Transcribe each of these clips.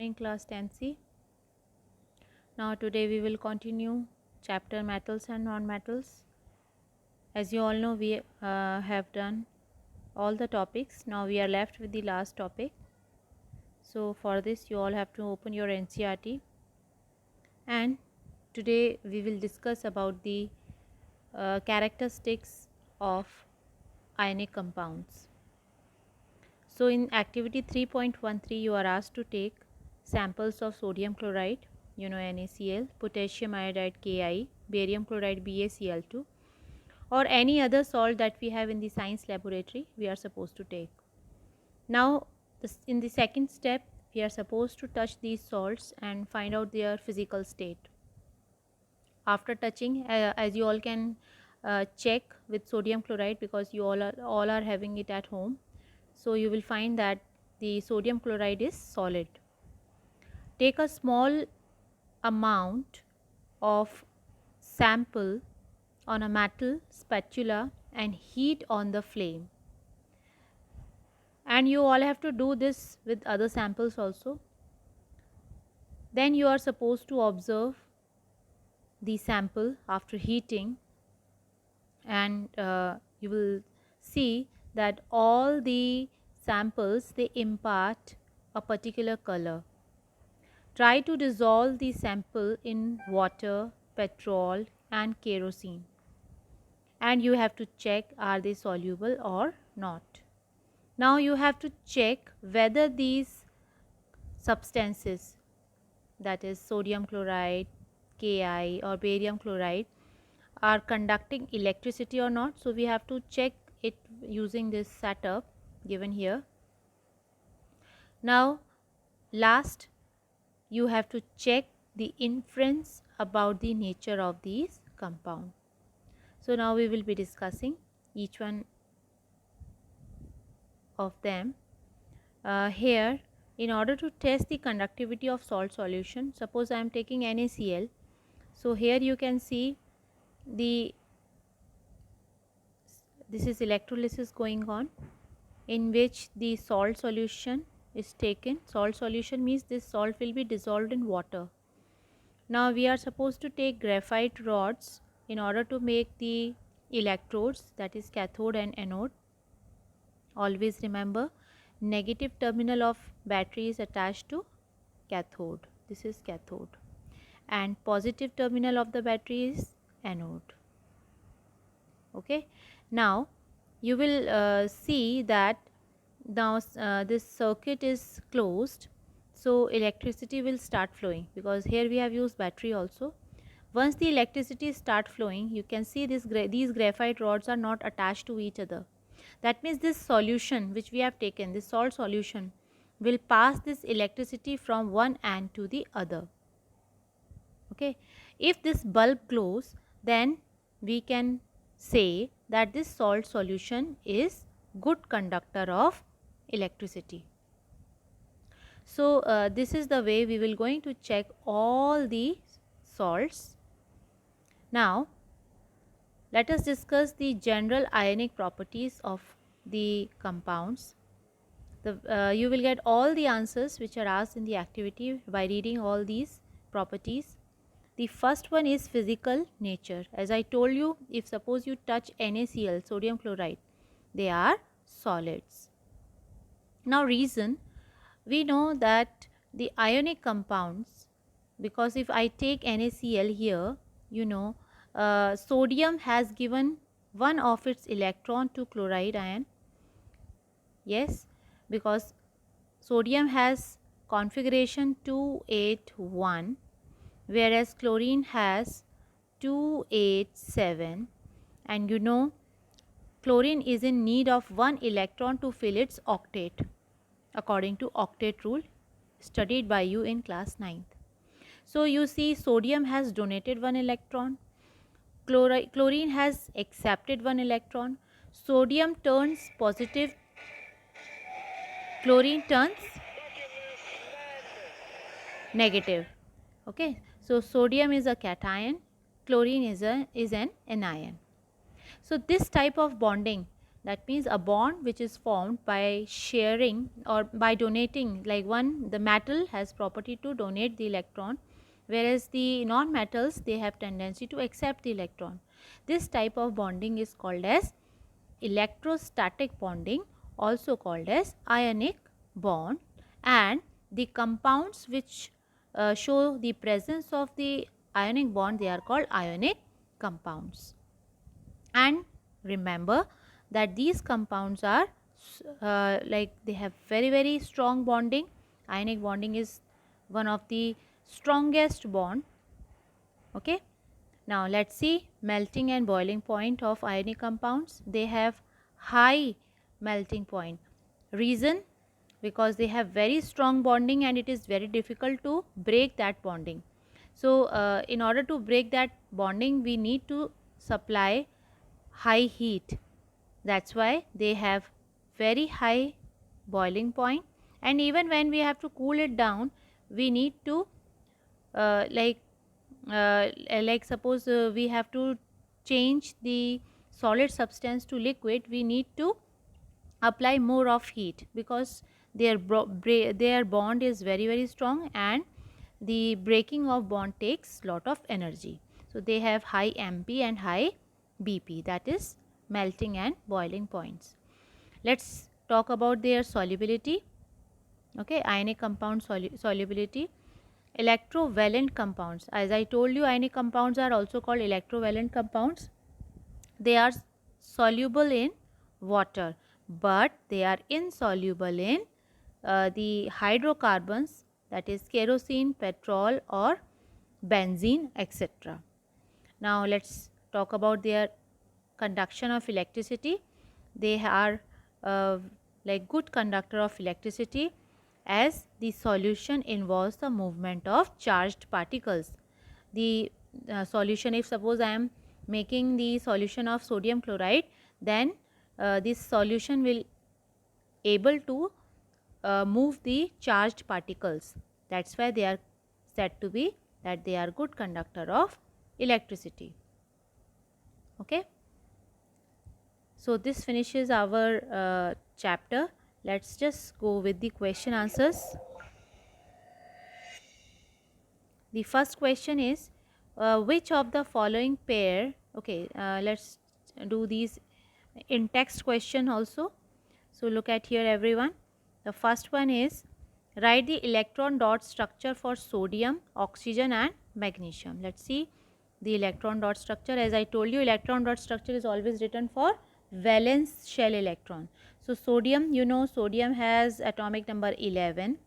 morning, class 10C. Now today we will continue chapter metals and non-metals. As you all know, we have done all the topics. Now we are left with the last topic. So for this you all have to open your NCERT, and today we will discuss about the characteristics of ionic compounds. So in activity 3.13 you are asked to take samples of sodium chloride, NaCl, potassium iodide Ki, barium chloride BaCl2, or any other salt that we have in the science laboratory we are supposed to take. Now in the second step we are supposed to touch these salts and find out their physical state. After touching, as you all can check with sodium chloride, because you all are having it at home, so you will find that the sodium chloride is solid. Take a small amount of sample on a metal spatula and heat on the flame, and you all have to do this with other samples also. Then you are supposed to observe the sample after heating, and you will see that all the samples, they impart a particular color. Try to dissolve the sample in water, petrol and kerosene, and you have to check are they soluble or not. Now you have to check whether these substances, that is sodium chloride, Ki or barium chloride, are conducting electricity or not. So we have to check it using this setup given here. Now last, you have to check the inference about the nature of these compound. So now we will be discussing each one of them. Here, in order to test the conductivity of salt solution, suppose I am taking NaCl. So here you can see this is electrolysis going on, in which the salt solution is taken. Salt solution means this salt will be dissolved in water. Now we are supposed to take graphite rods in order to make the electrodes, that is cathode and anode. Always remember, negative terminal of battery is attached to cathode. This is cathode, and positive terminal of the battery is anode. Okay. Now you will see that now this circuit is closed, so electricity will start flowing, because here we have used battery also. Once the electricity start flowing, you can see these graphite rods are not attached to each other. That means this solution which we have taken, this salt solution, will pass this electricity from one end to the other. Okay. If this bulb glows, then we can say that this salt solution is good conductor of electricity. So this is the way we will going to check all the salts. Now let us discuss the general ionic properties of the compounds. You will get all the answers which are asked in the activity by reading all these properties. The first one is physical nature. As I told you, if suppose you touch NaCl, sodium chloride, they are solids. Now reason, we know that the ionic compounds, because if I take NaCl here, sodium has given one of its electron to chloride ion. Yes, because sodium has configuration 281, whereas chlorine has 287, and chlorine is in need of one electron to fill its octet, according to octet rule studied by you in class 9th. So you see, sodium has donated one electron, chlorine has accepted one electron, sodium turns positive, chlorine turns negative. Okay, so sodium is a cation, chlorine is an anion. So this type of bonding That means a bond which is formed by sharing or by donating, like the metal has property to donate the electron, whereas the non-metals, they have tendency to accept the electron. This type of bonding is called as electrostatic bonding, also called as ionic bond, and the compounds which show the presence of the ionic bond, they are called ionic compounds. And remember that these compounds are like they have very strong bonding. Ionic bonding is one of the strongest bond. Okay, now let's see melting and boiling point of ionic compounds. They have high melting point. Reason? Because they have very strong bonding and it is very difficult to break that bonding. So in order to break that bonding, we need to supply high heat. That's why they have very high boiling point, and even when we have to cool it down, we need to uh, like suppose we have to change the solid substance to liquid, we need to apply more of heat because their bond is very strong, and the breaking of bond takes lot of energy. So they have high MP and high BP, that is melting and boiling points. Let's talk about their solubility. Okay, ionic compound solubility. Electrovalent compounds, as I told you, ionic compounds are also called electrovalent compounds. They are soluble in water, but they are insoluble in the hydrocarbons, that is kerosene, petrol or benzene, etc. Now let's talk about their conduction of electricity. They are like good conductor of electricity, as the solution involves the movement of charged particles. The solution, if suppose I am making the solution of sodium chloride, then this solution will able to move the charged particles. That's why they are said to be that they are good conductor of electricity. Okay, so this finishes our chapter. Let's just go with the question answers. The first question is which of the following pair, okay, let's do these in text question also. So look at here everyone. The first one is write the electron dot structure for sodium, oxygen and magnesium. Let's see the electron dot structure. As I told you, electron dot structure is always written for valence shell electron. So sodium, you know, sodium has atomic number 11.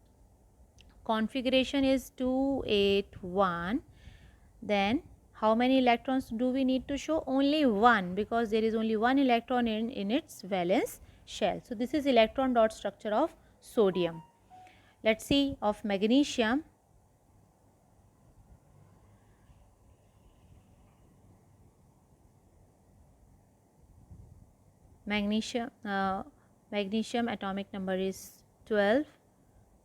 Configuration is 281. Then how many electrons do we need to show? Only one, because there is only one electron in its valence shell. So this is electron dot structure of sodium. Let's see of magnesium. Magnesium atomic number is 12.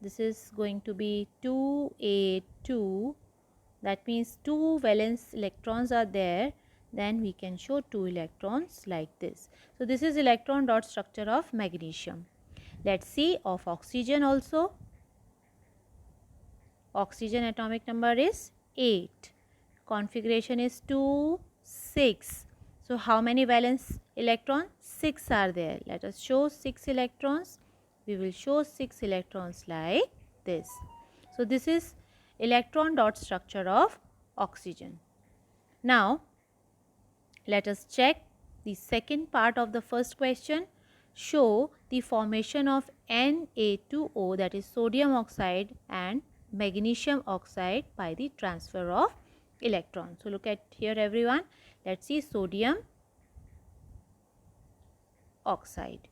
This is going to be 2A2. That means 2 valence electrons are there. Then we can show 2 electrons like this. So this is electron dot structure of magnesium. Let's see of oxygen also. Oxygen atomic number is 8. Configuration is 2, 6. So how many valence electrons? 6 are there. Let us show 6 electrons. We will show 6 electrons like this. So this is electron dot structure of oxygen. Now let us check the second part of the first question. Show the formation of Na2O, that is sodium oxide, and magnesium oxide by the transfer of electrons. So look at here everyone. Let's see sodium oxide.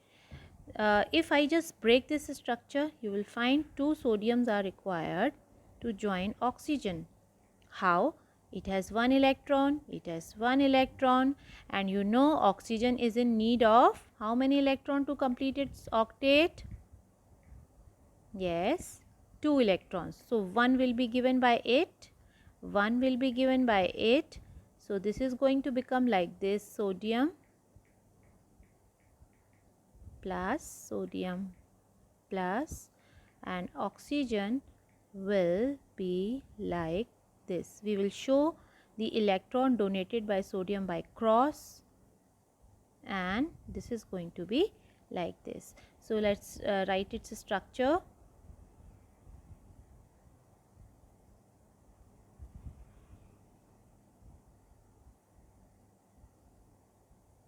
If I just break this structure, you will find 2 sodiums are required to join oxygen. How? It has 1 electron, it has 1 electron, and you know oxygen is in need of how many electron to complete its octet? Yes, 2 electrons. So 1 will be given by 8, 1 will be given by 8. So this is going to become like this: sodium plus sodium plus, and oxygen will be like this. We will show the electron donated by sodium by cross, and this is going to be like this. So let's write its structure.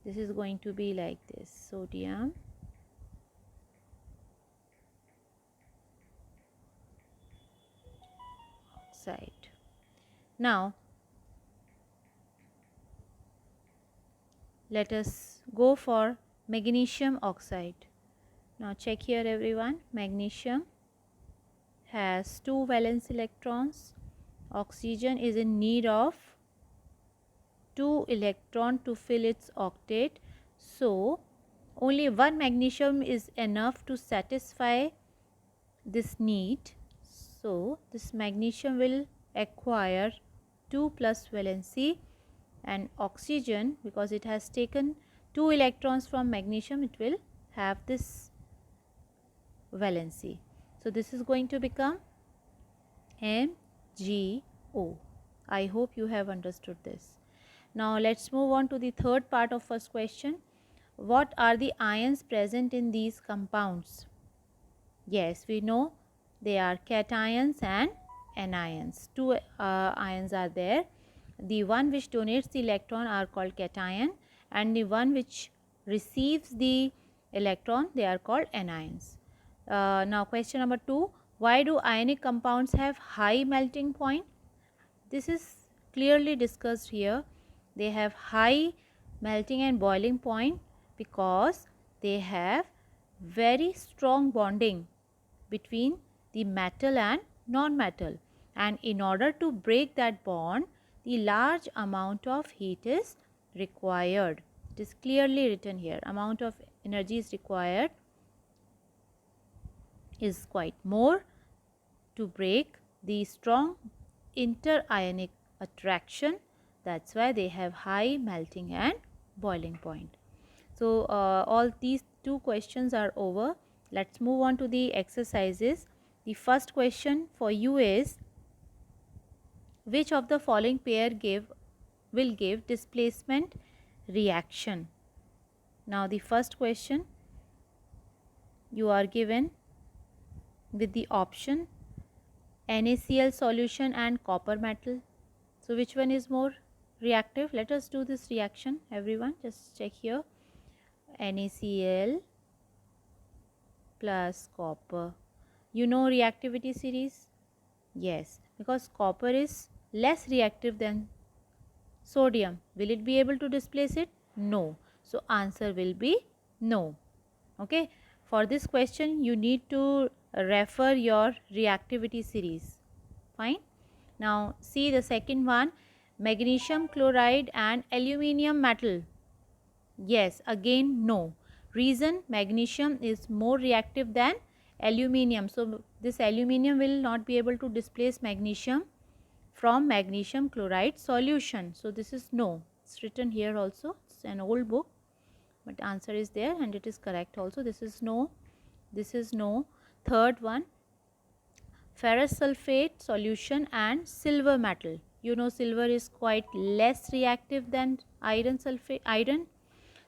This is going to be like this: sodium oxide. Now let us go for magnesium oxide. Now check here everyone, magnesium has 2 valence electrons. Oxygen is in need of 2 electron to fill its octet. So only one magnesium is enough to satisfy this need. So this magnesium will acquire 2 plus valency, and oxygen, because it has taken 2 electrons from magnesium, it will have this valency. So this is going to become MgO. I hope you have understood this. Now let's move on to the third part of first question. What are the ions present in these compounds? Yes, we know they are cations and anions. 2 ions are there. The one which donates the electron are called cation, and the one which receives the electron, they are called anions. Now question number 2, why do ionic compounds have high melting point? This is clearly discussed here. They have high melting and boiling point because they have very strong bonding between the metal and non-metal, and in order to break that bond, the large amount of heat is required. It is clearly written here, amount of energy is required is quite more to break the strong interionic attraction. That's why they have high melting and boiling point. So all these 2 questions are over. Let's move on to the exercises. The first question for you is, which of the following pair will give displacement reaction? Now the first question, you are given with the option NaCl solution and copper metal. So which one is more reactive? Let us do this reaction everyone, just check here. NaCl plus copper. You know reactivity series? Yes, because copper is less reactive than sodium. Will it be able to displace it? No. So answer will be no. Okay. For this question you need to refer your reactivity series. Fine. Now see the second one, magnesium chloride and aluminium metal. Yes, again no. Reason, magnesium is more reactive than aluminium. So this aluminium will not be able to displace magnesium from magnesium chloride solution. So this is no. It's written here also. It's an old book, but answer is there and it is correct also. This is no. This is no. Third one, ferrous sulfate solution and silver metal. You know silver is quite less reactive than iron sulfate.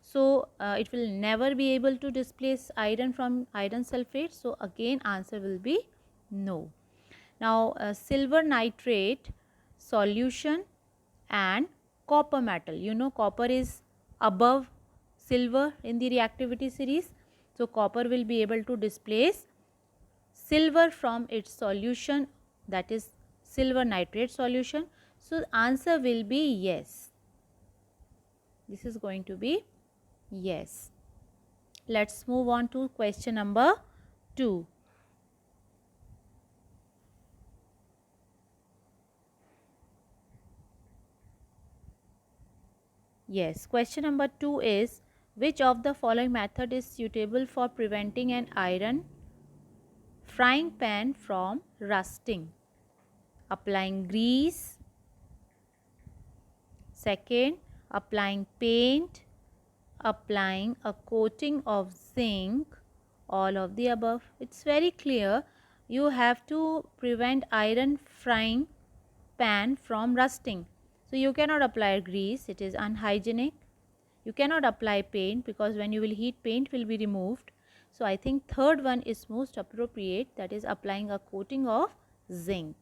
So it will never be able to displace iron from iron sulfate. So again answer will be no. Now silver nitrate solution and copper metal. You know copper is above silver in the reactivity series. So copper will be able to displace silver from its solution, that is silver nitrate solution. So answer will be yes. This is going to be yes. Let's move on to question number 2. Yes, question number 2 is, which of the following method is suitable for preventing an iron frying pan from rusting? Applying grease. Second, applying paint. applying a coating of zinc, all of the above. It's very clear. You have to prevent iron frying pan from rusting. So you cannot apply grease, it is unhygienic. You cannot apply paint because when you will heat, paint will be removed. So I think third one is most appropriate, that is applying a coating of zinc.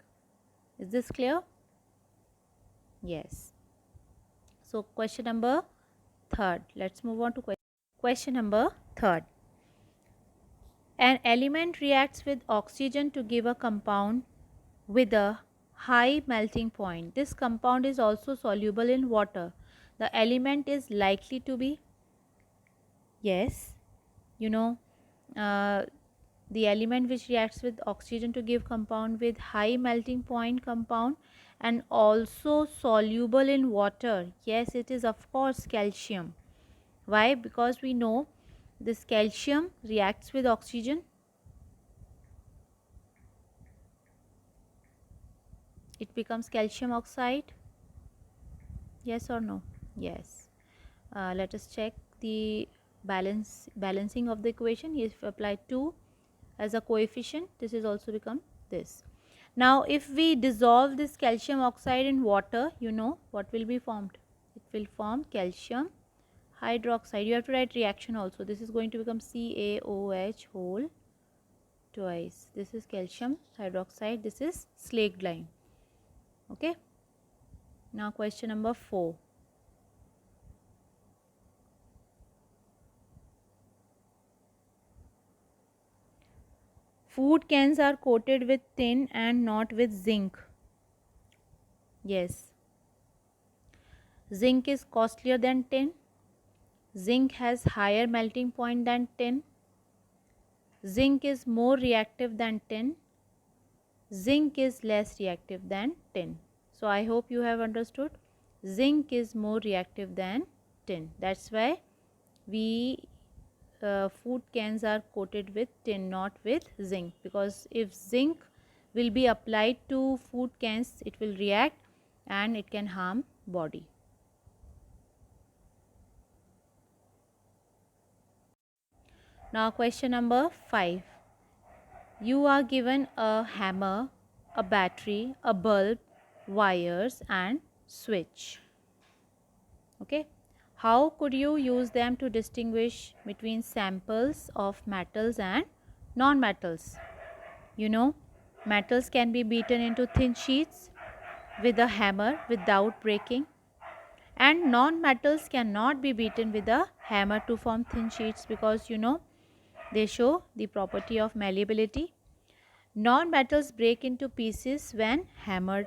Is this clear? Yes. So question number third. Let's move on to question number third. An element reacts with oxygen to give a compound with a high melting point. This compound is also soluble in water. The element is likely to be, yes, you know, the element which reacts with oxygen to give compound with high melting point compound and also soluble in water. Yes, it is of course calcium. Why? Because we know this calcium reacts with oxygen. It becomes calcium oxide. Yes or no? Yes. Let us check the balancing of the equation. If apply 2 as a coefficient, this is also become this. Now if we dissolve this calcium oxide in water, you know what will be formed? It will form calcium hydroxide. You have to write reaction also. This is going to become CaOH whole twice. This is calcium hydroxide, this is slaked lime. Okay. Now question number 4. Food cans are coated with tin and not with zinc. Yes. Zinc is costlier than tin. Zinc has higher melting point than tin. Zinc is more reactive than tin. Zinc is less reactive than tin. So I hope you have understood. Zinc is more reactive than tin. That's why we food cans are coated with tin, not with zinc, because if zinc will be applied to food cans, it will react and it can harm body. Now question number 5. You are given a hammer, a battery, a bulb, wires and switch. Okay. How could you use them to distinguish between samples of metals and non-metals? You know, metals can be beaten into thin sheets with a hammer without breaking, and non-metals cannot be beaten with a hammer to form thin sheets because you know they show the property of malleability. Non-metals break into pieces when hammered.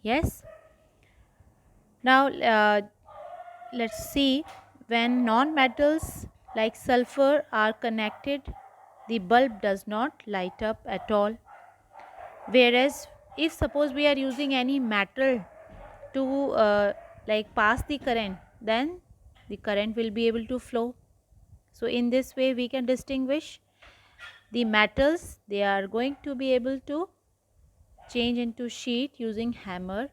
Yes. Now let's see, when non-metals like sulfur are connected, the bulb does not light up at all. Whereas if suppose we are using any metal to like pass the current, then the current will be able to flow. So in this way we can distinguish the metals. They are going to be able to change into sheet using hammer.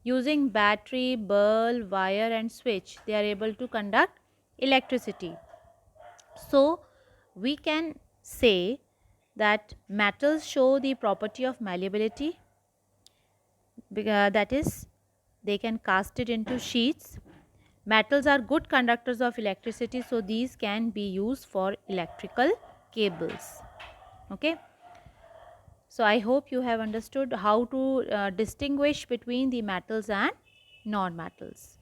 Using battery, bulb, wire and switch, they are able to conduct electricity. So we can say that metals show the property of malleability, that is they can cast it into sheets. Metals are good conductors of electricity, so these can be used for electrical cables. Okay. So I hope you have understood how to distinguish between the metals and non-metals.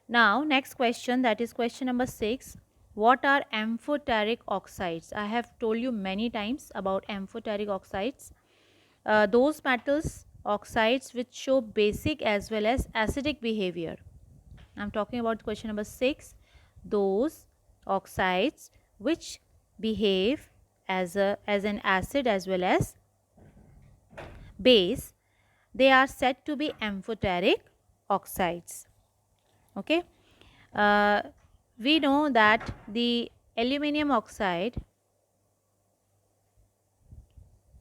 Now next question, that is question number 6. What are amphoteric oxides? I have told you many times about amphoteric oxides. Those metals oxides which show basic as well as acidic behavior. I am talking about question number 6. Those oxides which behave as an acid as well as base, they are said to be amphoteric oxides. Okay. We know that the aluminum oxide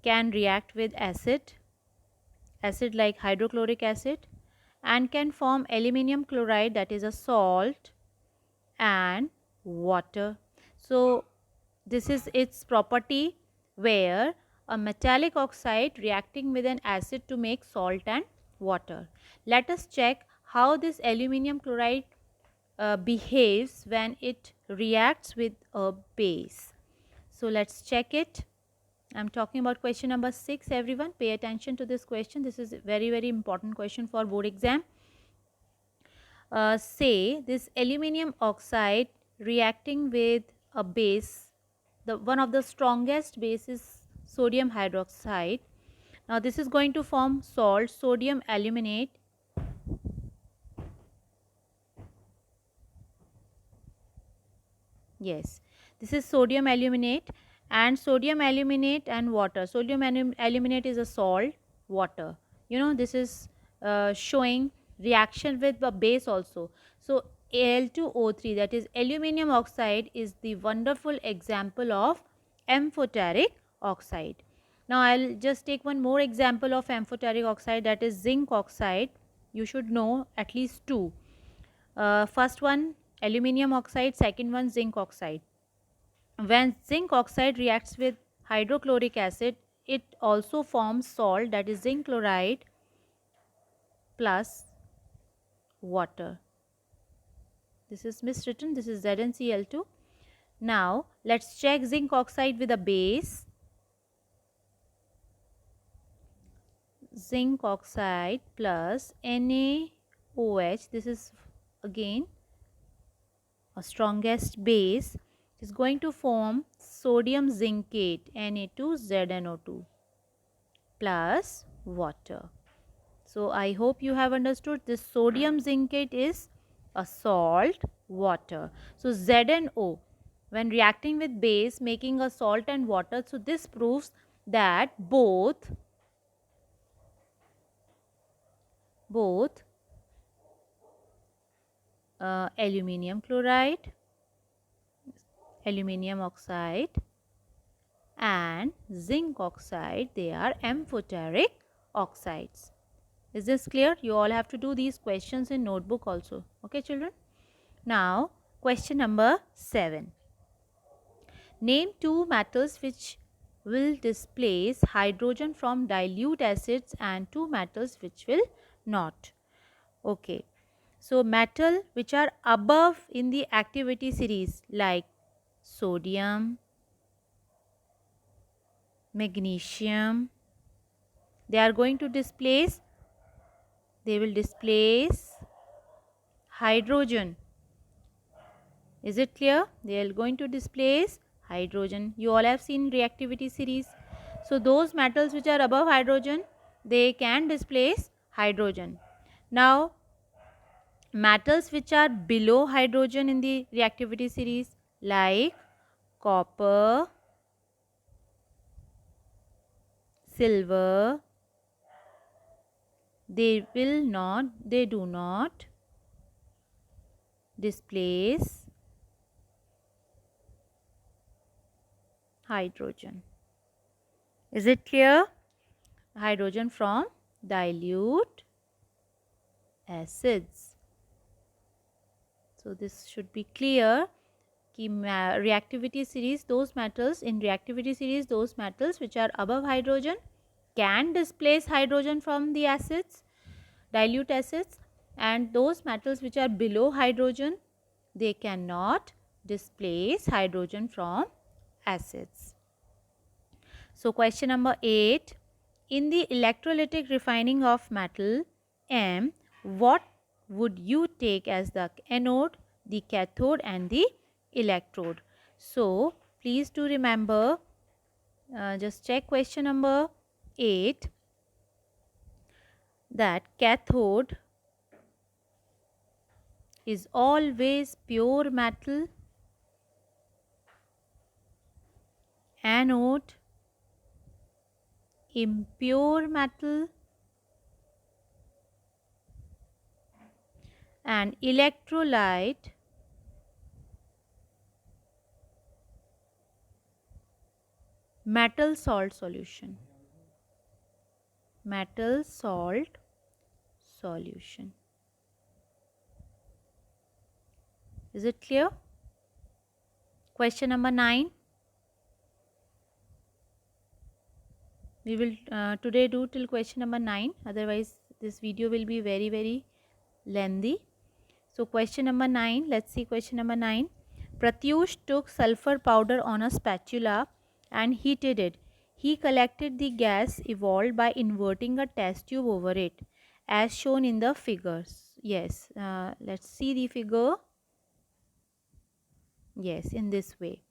can react with acid like hydrochloric acid, and can form aluminum chloride, that is a salt. and water. So this is its property, where a metallic oxide reacting with an acid to make salt and water. Let us check how this aluminum chloride behaves when it reacts with a base. So let's check it. I'm talking about question number 6. Everyone pay attention to this question. This is a very important question for board exam. Say this aluminum oxide reacting with a base, the one of the strongest base is sodium hydroxide. Now this is going to form salt, sodium aluminate. Yes, this is sodium aluminate, and sodium aluminate and water. Sodium aluminate is a salt, water. You know, this is showing reaction with the base also. So Al2O3, that is aluminum oxide, is the wonderful example of amphoteric oxide. Now I'll just take one more example of amphoteric oxide, that is zinc oxide. You should know at least two. First one aluminum oxide, second one zinc oxide. When zinc oxide reacts with hydrochloric acid, it also forms salt, that is zinc chloride plus water. This is miswritten, this is ZnCl2. Now let's check zinc oxide with a base. Zinc oxide plus NaOH, this is again a strongest base, is going to form sodium zincate, Na2ZnO2 plus water. So I hope you have understood this sodium zincate is a salt, water. So ZnO, when reacting with base making a salt and water, so this proves that both aluminum chloride, aluminum oxide and zinc oxide, they are amphoteric oxides. Is this clear? You all have to do these questions in notebook also. Okay, children? Now, question number 7. Name two metals which will displace hydrogen from dilute acids and two metals which will not. Okay. So, metal which are above in the activity series like sodium, magnesium, they are going to displace, they will displace hydrogen. Is it clear? They are going to displace hydrogen. You all have seen reactivity series. So those metals which are above hydrogen, they can displace hydrogen. Now metals which are below hydrogen in the reactivity series like copper, silver, they do not displace hydrogen. Is it clear? Hydrogen from dilute acids. So this should be clear. Reactivity series, those metals in reactivity series, those metals which are above hydrogen can displace hydrogen from the acids, dilute acids, and those metals which are below hydrogen, they cannot displace hydrogen from acids. So question number 8. In the electrolytic refining of metal M, what would you take as the anode, the cathode and the electrode? So please do remember, just check question number 8, that cathode is always pure metal, anode impure metal, and electrolyte metal salt solution. Metal salt solution. Is it clear? Question number 9. We will today do till question number 9, otherwise this video will be very lengthy. So question number 9, let's see question number 9. Pratyush took sulfur powder on a spatula and heated it. He collected the gas evolved by inverting a test tube over it, as shown in the figures. Yes, let's see the figure. Yes, in this way.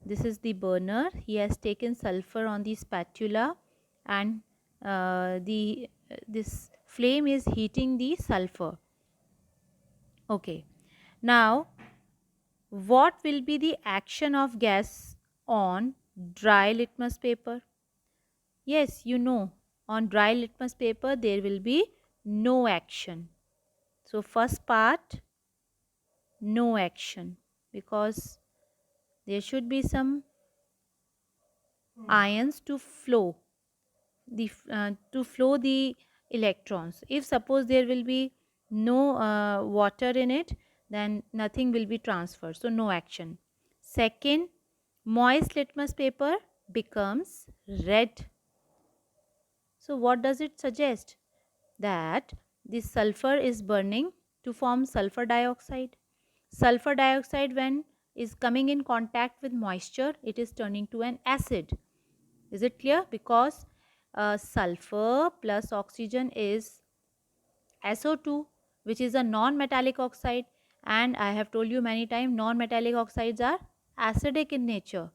This is the burner. He has taken sulfur on the spatula, and this flame is heating the sulfur. Okay. Now, what will be the action of gas on dry litmus paper? Yes, you know, on dry litmus paper there will be no action. So first part, no action, because there should be some ions to flow the electrons. If suppose there will be no water in it, then nothing will be transferred, so no action. Second, moist litmus paper becomes red. So what does it suggest? That this sulfur is burning to form sulfur dioxide. Sulfur dioxide, when is coming in contact with moisture, it is turning to an acid. Is it clear? Because sulfur plus oxygen is SO2, which is a non-metallic oxide, and I have told you many times non-metallic oxides are acidic in nature.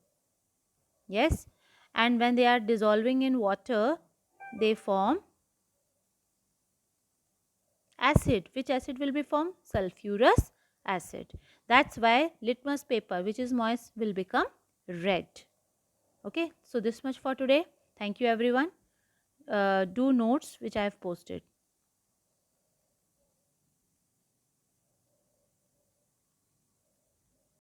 Yes, and when they are dissolving in water, they form acid. Which acid will be formed? Sulfurous acid. That's why litmus paper, which is moist, will become red. Okay, so this much for today. Thank you everyone. Do notes which I have posted.